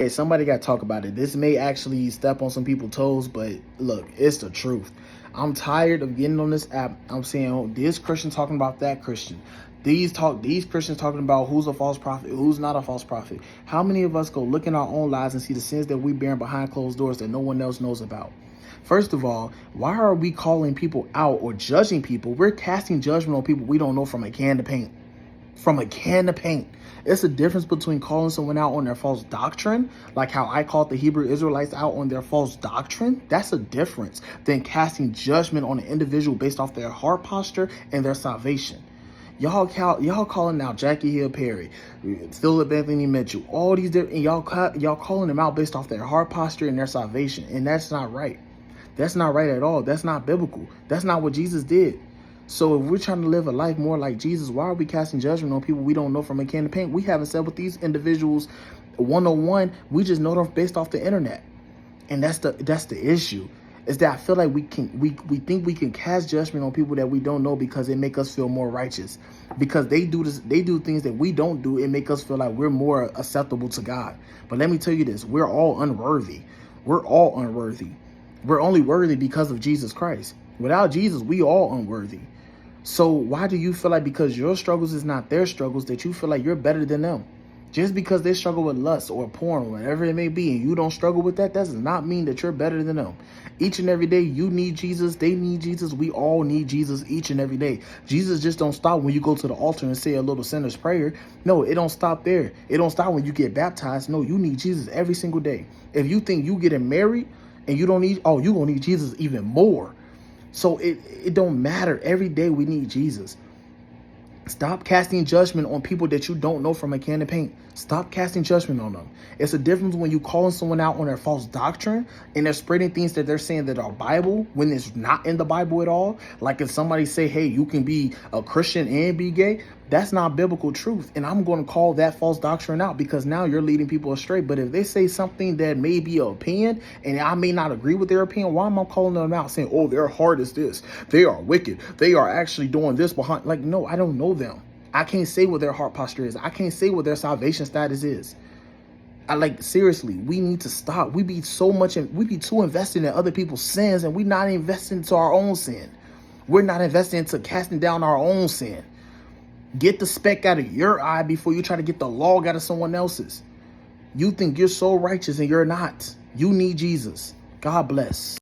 Hey, somebody got to talk about it. This may actually step on some people's toes, but look, it's the truth. I'm tired of getting on this app. I'm seeing this Christian talking about that Christian. These Christians talking about who's a false prophet, who's not a false prophet. How many of us go look in our own lives and see the sins that we bear behind closed doors that no one else knows about? First of all, why are we calling people out or judging people? We're casting judgment on people we don't know from a can of paint. From a can of paint. It's a difference between calling someone out on their false doctrine, like how I called the Hebrew Israelites out on their false doctrine. That's a difference than casting judgment on an individual based off their heart posture and their salvation. Y'all calling out Jackie Hill Perry, Philip Anthony Mitchell, all these different, y'all calling them out based off their heart posture and their salvation, and that's not right. That's not right at all. That's not biblical. That's not what Jesus did. So if we're trying to live a life more like Jesus, why are we casting judgment on people we don't know from a can of paint? We haven't said with these individuals one-on-one. We just know them based off the internet. And that's the issue. Is that I feel like we think we can cast judgment on people that we don't know because it make us feel more righteous. Because they do things that we don't do, it make us feel like we're more acceptable to God. But let me tell you this, we're all unworthy. We're all unworthy. We're only worthy because of Jesus Christ. Without Jesus, we all unworthy. So why do you feel like because your struggles is not their struggles that you feel like you're better than them? Just because they struggle with lust or porn or whatever it may be and you don't struggle with that, does not mean that you're better than them. Each and every day you need Jesus, they need Jesus, we all need Jesus each and every day. Jesus just don't stop when you go to the altar and say a little sinner's prayer. No, it don't stop there. It don't stop when you get baptized. No, you need Jesus every single day. If you think you getting married and you don't need, you're going to need Jesus even more. So it don't matter. Every day we need Jesus. Stop casting judgment on people that you don't know from a can of paint. Stop casting judgment on them. It's a difference when you calling someone out on their false doctrine and they're spreading things that they're saying that are Bible when it's not in the Bible at all. Like if somebody say, hey, you can be a Christian and be gay, that's not biblical truth. And I'm going to call that false doctrine out because now you're leading people astray. But if they say something that may be an opinion and I may not agree with their opinion, why am I calling them out saying, oh, their heart is this, they are wicked, they are actually doing this behind? Like, no, I don't know them. I can't say what their heart posture is. I can't say what their salvation status is. Seriously, we need to stop. We be too invested in other people's sins and we're not investing into our own sin. We're not investing into casting down our own sin. Get the speck out of your eye before you try to get the log out of someone else's. You think you're so righteous and you're not. You need Jesus. God bless.